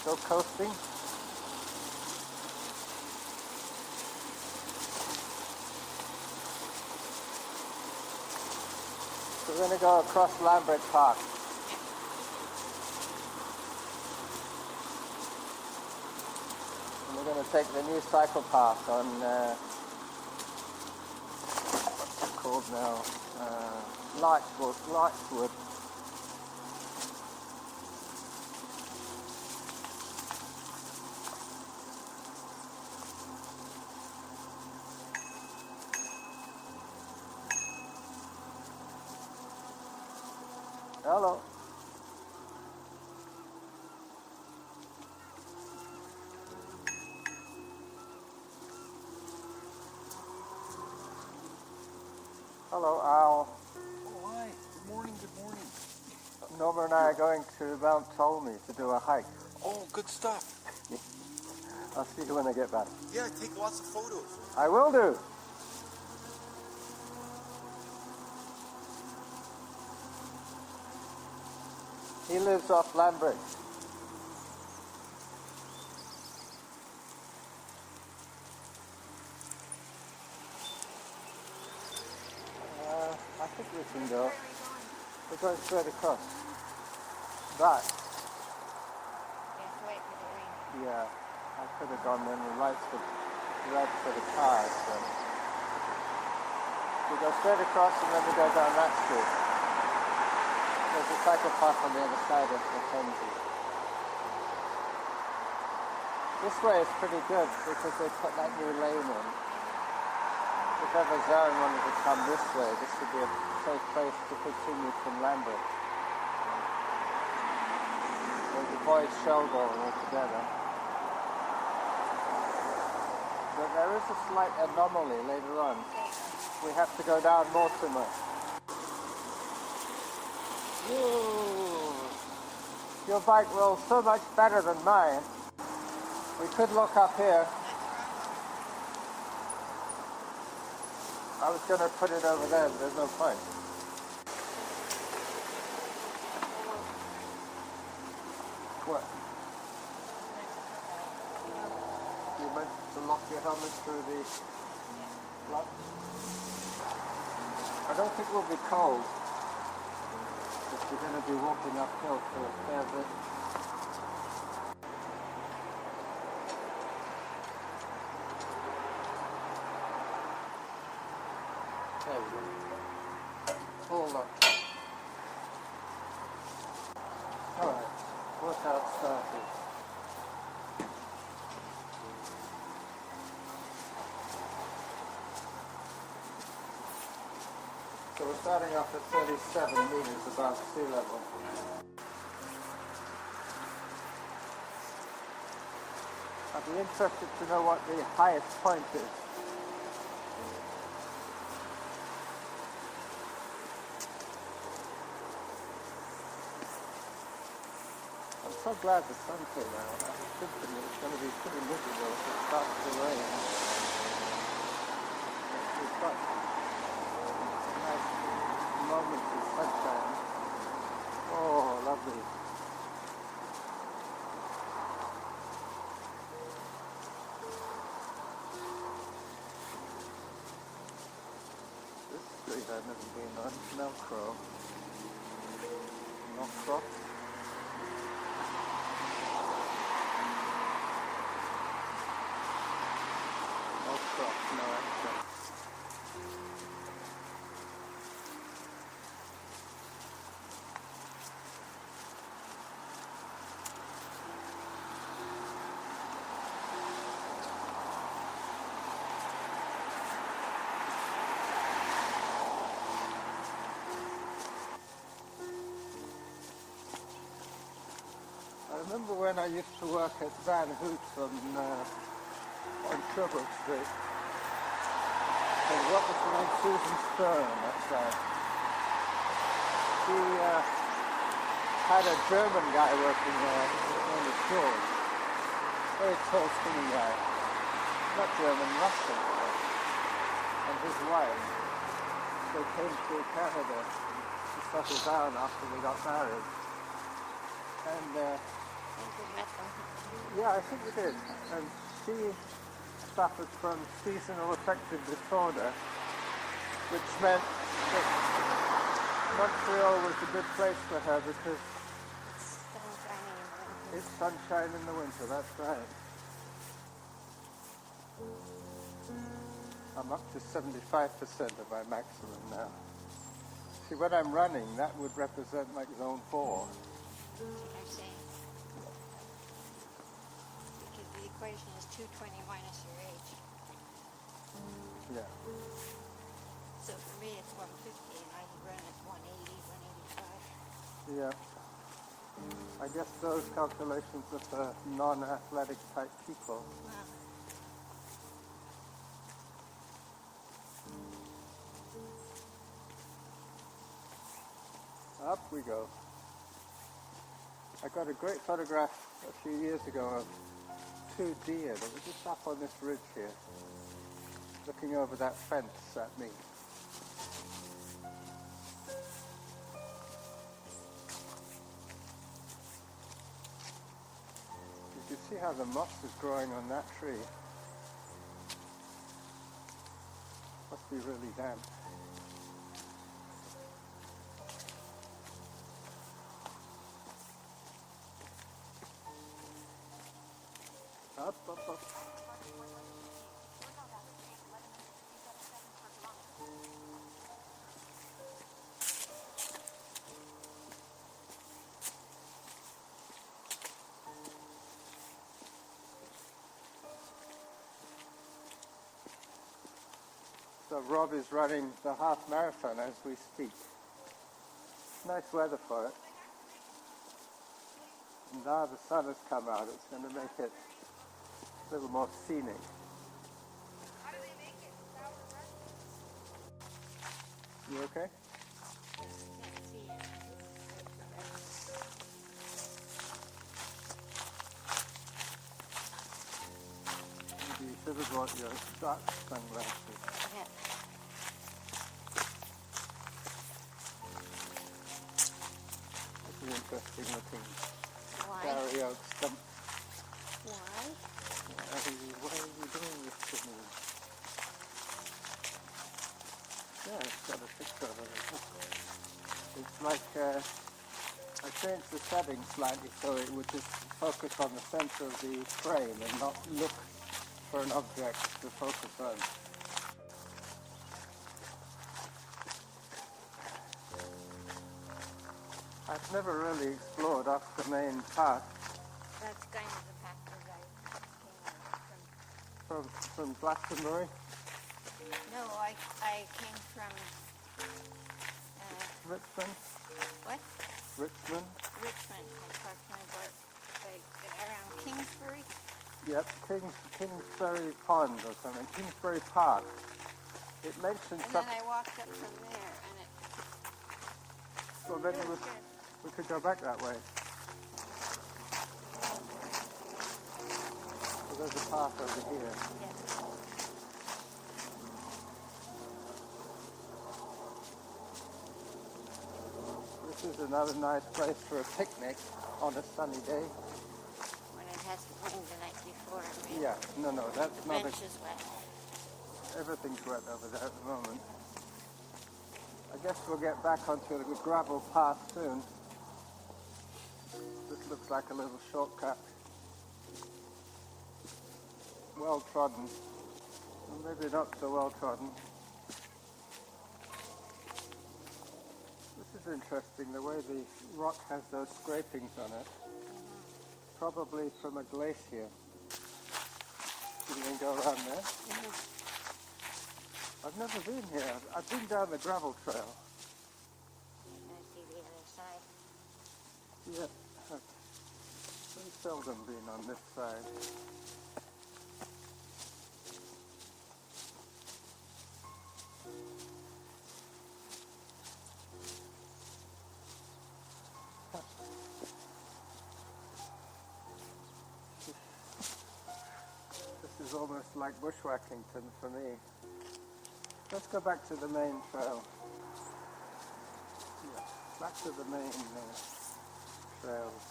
Still coasting. So we're going to go across Lambert Park. And we're going to take the new cycle path on, what's it called now? Lightwood. Hello. Hello, Al. Oh, hi. Good morning, good morning. Norma and I are going to Mt.Tolmie to do a hike. Oh, good stuff. I'll see you when I get back. Yeah, take lots of photos. I will do. He lives off Lambert. I think we can go. We're going straight across. But, yeah, I could have gone then. The lights were red for the cars. So. We go straight across and then we go down that street. There's a cycle path on the other side of the Thamesie. This way is pretty good because they put that new lane in. If ever Zaren wanted to come this way, this would be a safe place to continue from Lambert. We'll avoid Shelbourne altogether. But there is a slight anomaly later on. We have to go down Mortimer. Ooh. Your bike rolls so much better than mine. We could look up here. I was going to put it over there, but there's no point. What? You meant to lock your helmet through the lock? I don't think we'll be cold. Because we're going to be walking uphill for a fair bit. There we go. Hold on. Alright, workout started. So we're starting off at 37 meters above sea level. I'd be interested to know what the highest point is. I'm so glad the sun came out. I was thinking it was going to be pretty miserable if it starts to rain. We've got nice moments of sunshine. Oh, lovely. This street I've never been on. Melcrow. I remember when I used to work at Van Hoot's on Shelbourne Street. And what was her name? Susan Stern, that's right. She had a German guy working there, his name was George. Very tall, skinny guy. Not German, Russian. And his wife. They came to Canada to settle down after we got married. And we met them. Yeah, I think we did. And she suffered from seasonal affective disorder, which meant that Montreal was a good place for her because It's sunshiny in the winter. it's sunshine in the winter, that's right. I'm up to 75% of my maximum now. See, when I'm running, that would represent like zone 4. I'm saying. Because the equation is 220 minus your age. Yeah. So for me it's 150 and I can run at 180, 185. Yeah. I guess those calculations are for non-athletic type people. Wow. Up we go. I got a great photograph a few years ago of 2 deer that were just up on this ridge here, looking over that fence at me. You can see how the moss is growing on that tree. Must be really damp. Up, up, up. So Rob is running the half marathon as we speak. Nice weather for it. And now the sun has come out, it's going to make it a little more scenic. How do they make it? You okay? Can't see it. Maybe you should have brought your dark sunglasses. Yeah. That's an interesting looking Why? barrier stump. Why? Why are you doing this to me? Yeah, it's got a picture of it. It's like, I changed the settings slightly so it would just focus on the center of the frame and not look for an object to focus on. I've never really explored off the main path That's kind of the path that I came from Glastonbury. from. No, I came from, Richmond. what? Richmond. Richmond. I'm talking about, like, around Kingsbury. Yep, Kingsbury Pond or something. Kingsbury Park. It mentioned And then something. I walked up from there, and it Well, then was it was, good. we could go back that way. So there's a path over here. Yeah. This is another nice place for a picnic on a sunny day. When it hasn't rained the night before. I mean, Yeah, no, that's the not bench is wet. everything's wet over there at the moment. I guess we'll get back onto the gravel path soon. This looks like a little shortcut. Well trodden. Well, maybe not so well trodden. This is interesting, the way the rock has those scrapings on it. Probably from a glacier. Can we go around there? I've never been here. I've been down the gravel trail. And I see the other side. Yeah, I've very seldom been on this side. This is almost like bushwhackington for me. Let's go back to the main trail. Yeah, back to the main trails.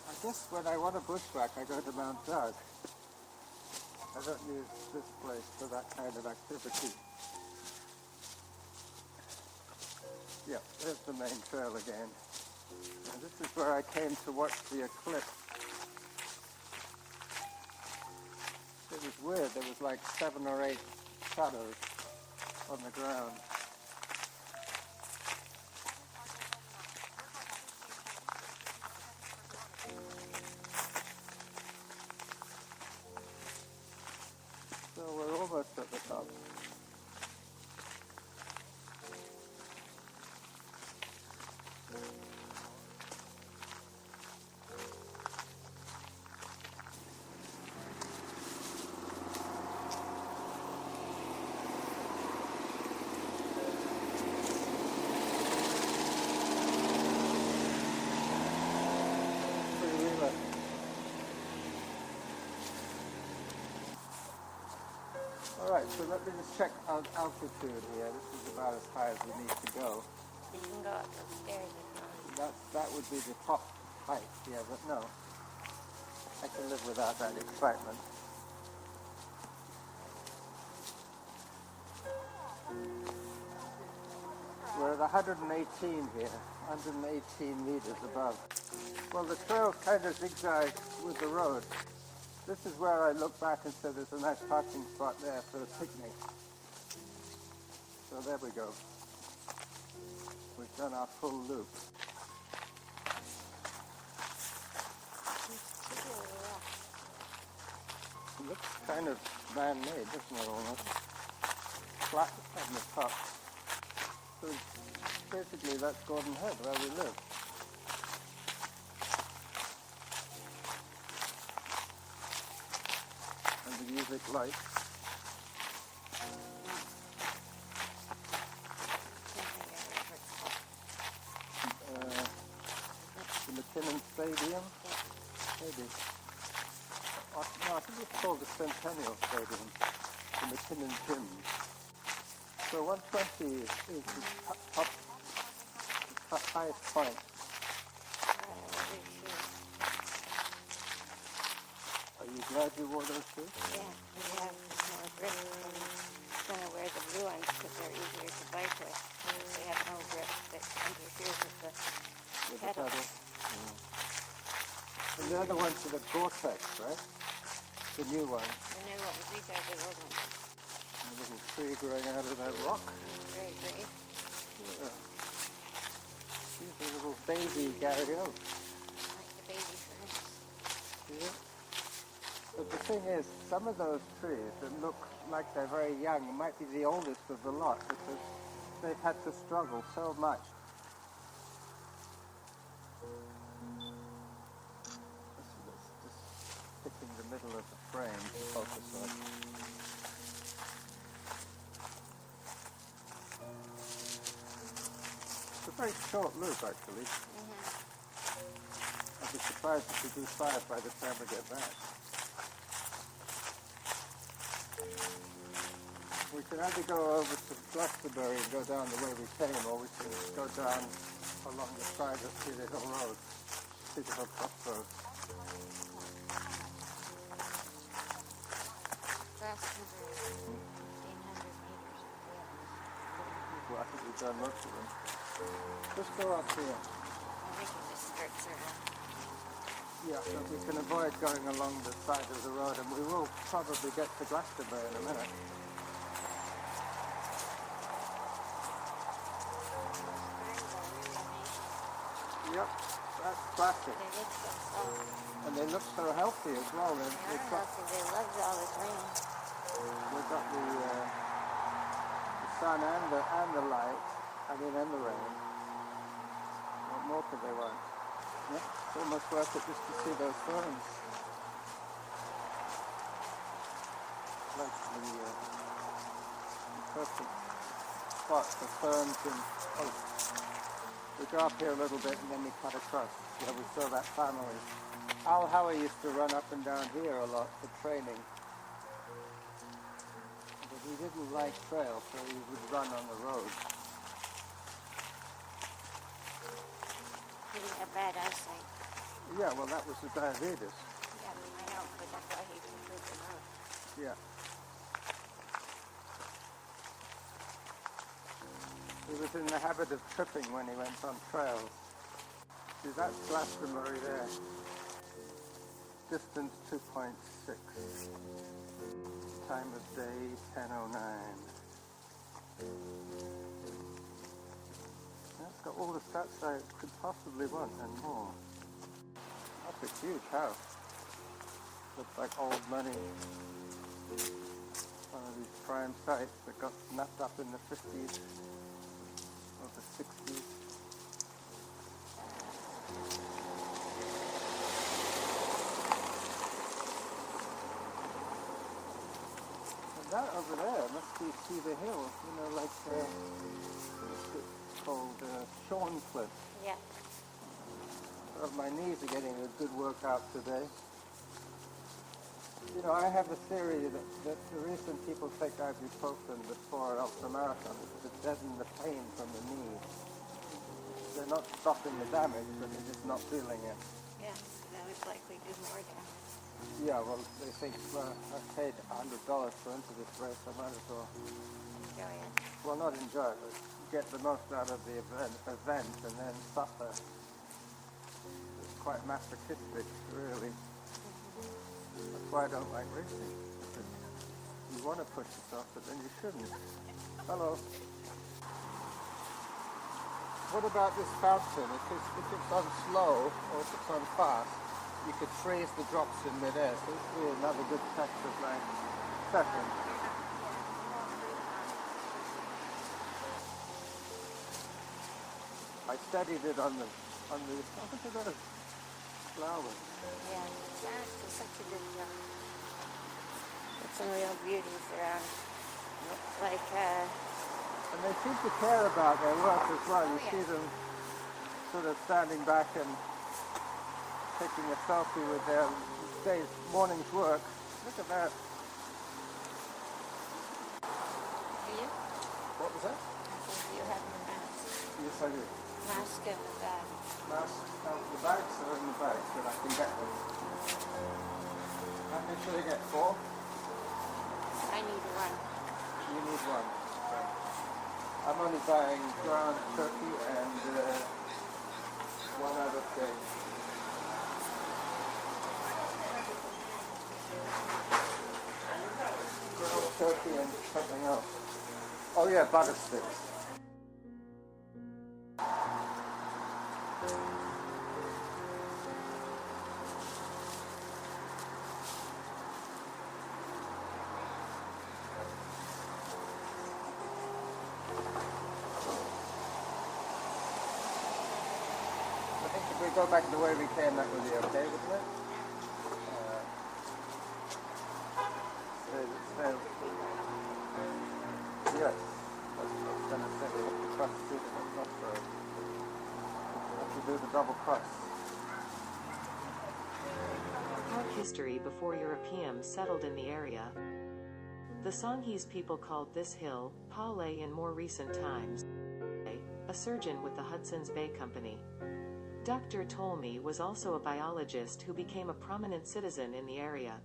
I guess when I want to bushwhack, I go to Mount Doug. I don't use this place for that kind of activity. Yeah, there's the main trail again. And this is where I came to watch the eclipse. It was weird, there was like 7 or 8 shadows on the ground. So we're almost at the top. Alright, so let me just check altitude here. This is about as high as we need to go. You can go up those stairs if you want. That would be the top height, yeah, but no. I can live without that excitement. We're at 118 here, 118 meters above. Well, the trail kind of zigzags with the road. This is where I look back and say there's a nice parking spot there for a picnic. So there we go. We've done our full loop. It looks kind of man-made, doesn't it, almost? Flat on the top. So basically that's Gordon Head, where we live. And the music lights. The McKinnon Stadium? Maybe. No, I think it's called the Centennial Stadium. The McKinnon Gym. So 120 is the highest point. Are you glad you wore those shoes? Yeah, we have more grip. I'm going to wear the blue ones because they're easier to bike with. They have no grip that interferes with the pedal. And the other ones are the Gore-Tex, right? The new ones. The new ones, these are the old ones. A little tree growing out of that rock. Very great. Yeah. These are little baby Gary Oaks. Like the baby ferns. Yeah. But the thing is, some of those trees that look like they're very young might be the oldest of the lot because they've had to struggle so much. Just hitting the middle of the frame to focus on. It's a very short loop, actually. I'd be surprised if we do 5 by the time we get back. We can either go over to Glastonbury and go down the way we came, or we can go down along the side of Cedar Hill Road, Cedar Hill Crossroads. Glastonbury, 1,500 meters. Well, I think we've done most of them. Just go up here. We can just start circling. Yeah, so we can avoid going along the side of the road, and we will probably get to Glastonbury in a minute. Yep, that's classic. They look so soft. And they look so healthy as well. They are healthy. They love all this rain. They've got the sun and the light, and the rain. What more could they want? Yeah, it's almost worth it just to see those ferns. Like the perfect spot for ferns and oaks. We go up here a little bit and then we cut across where we saw that family. Al Howie used to run up and down here a lot for training. But he didn't like trail, so he would run on the road. He didn't have bad eyesight. Yeah, well, that was the diabetes. Yeah, I know, but that's why he preferred the most. Yeah. He was in the habit of tripping when he went on trails. See, that's Glastonbury there. Distance 2.6. Time of day 10:09. That's got all the stats I could possibly want and more. That's a huge house. Looks like old money. One of these prime sites that got snapped up in the 50s or the 60s. And that over there must be Cedar Hill, you know, like what's it called, Sean Cliff. Yeah. My knees are getting a good workout today. You know, I have a theory that the reason people take ibuprofen before an ultramarathon is to deaden the pain from the knees. They're not stopping the damage, but they're just not feeling it. Yeah, that would likely do more damage. Yeah, well, they think, well, I paid $100 to enter this race, I might as well. Enjoy it. Well, not enjoy it, but get the most out of the event and then suffer. It's quite masochistic, really. That's why I don't like racing. You want to push yourself, but then you shouldn't. Hello. What about this fountain? If it's on slow or if it's on fast, you could freeze the drops in midair. So this would be another good test of my session. I studied it on the. Oh, look at those flowers. Yeah, that is such a good job. There's some real beauties around. Looks like, And they seem to care about their work as well. You yeah. see them sort of standing back and taking a selfie with their day's morning's work. Look at that. do you? What was that? Do you have your mask? Yes, I do. Mask in the bag. Mask, the bags are in the bags, but I can get them. How many should I get? 4? I need one. You need one. Right. I'm only buying ground turkey and one other thing. Ground turkey and something else. Oh yeah, butter sticks. I think if we go back the way we came, that would be okay, wouldn't it? Yes, that's what I was going to say. We have to cross through the crossroad. We have to do the double cross. Park history before Europeans settled in the area. The Songhees people called this hill Mt.Tolmie in more recent times. A surgeon with the Hudson's Bay Company. Dr. Tolmie was also a biologist who became a prominent citizen in the area.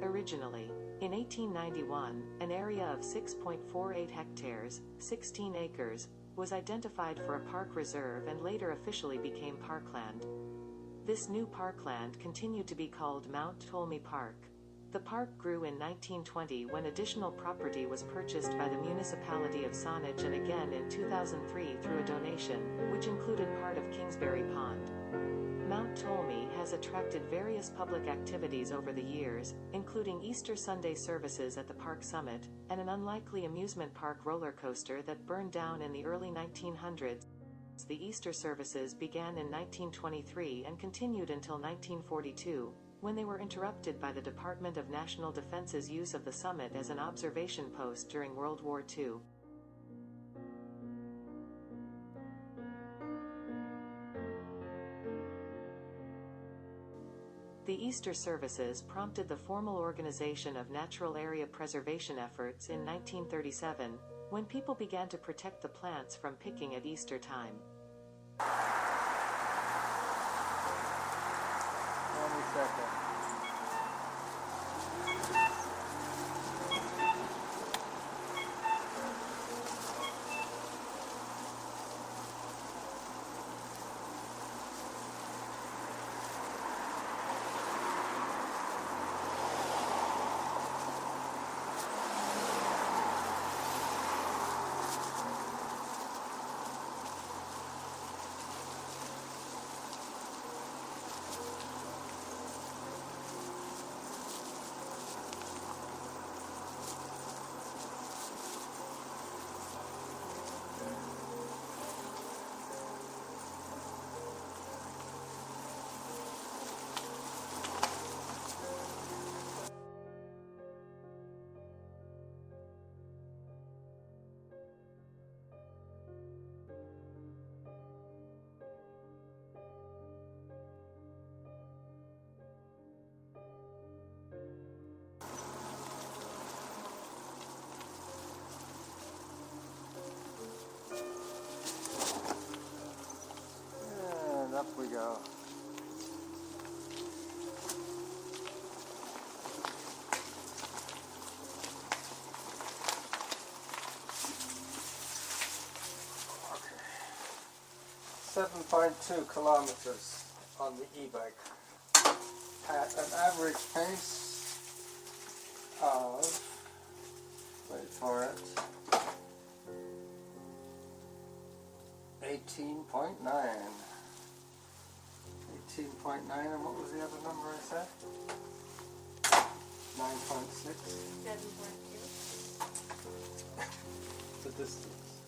Originally, in 1891, an area of 6.48 hectares, 16 acres, was identified for a park reserve and later officially became parkland. This new parkland continued to be called Mt.Tolmie Park. The park grew in 1920 when additional property was purchased by the municipality of Saanich and again in 2003 through a donation, which included part of Kingsbury Pond. Mt.Tolmie has attracted various public activities over the years, including Easter Sunday services at the park summit, and an unlikely amusement park roller coaster that burned down in the early 1900s. The Easter services began in 1923 and continued until 1942, when they were interrupted by the Department of National Defense's use of the summit as an observation post during World War II. The Easter services prompted the formal organization of natural area preservation efforts in 1937, when people began to protect the plants from picking at Easter time. go. Okay. 7.2 kilometers on the e-bike at an average pace of, wait for it, 18.9. 18.9, and what was the other number I said? 9.6. 7.2. The distance.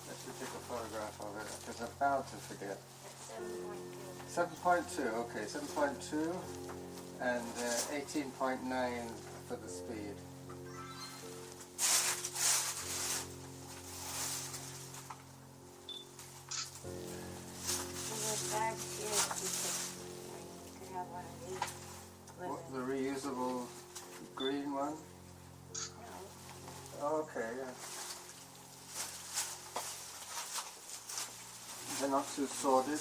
I should take a photograph of it because I'm bound to forget. That's 7.2. 7.2, okay, 7.2 and 18.9 for the speed. And there's bags here that you could have one of these. What, the reusable green one? No. Okay, yeah. They're not too sordid.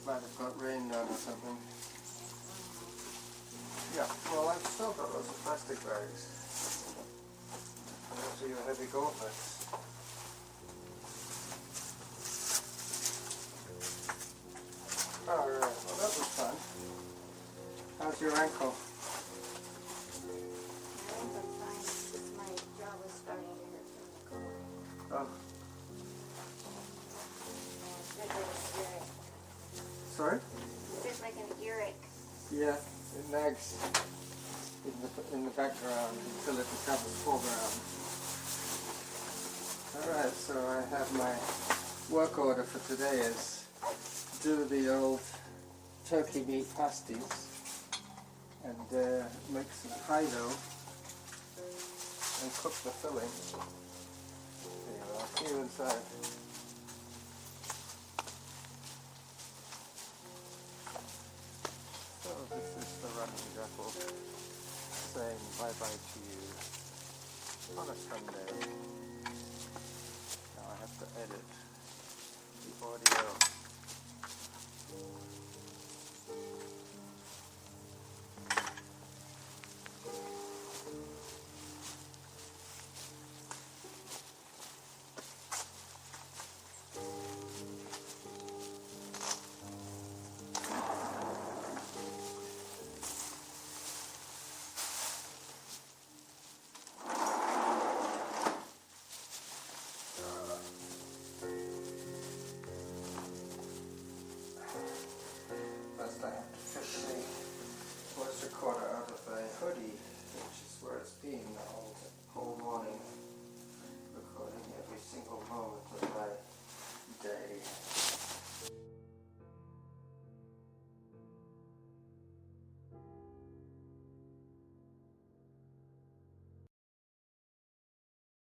Might have got rain on or something. Yeah, well, I've still got lots of plastic bags. Those are your heavy gauntlets. Alright, well that was fun. How's your ankle? I think I'm fine. Just my jaw was starting to hurt from the cold. Oh, It's like an earache. sorry? It's just like an earache. Yeah, it nags in the background until it becomes foreground. Alright, so I have my work order for today is do the old turkey meat pasties and make some pie dough and cook the filling. Anyway, I'll see you inside. So this is the running jackal saying bye-bye to you on a Sunday. Now I have to edit the audio.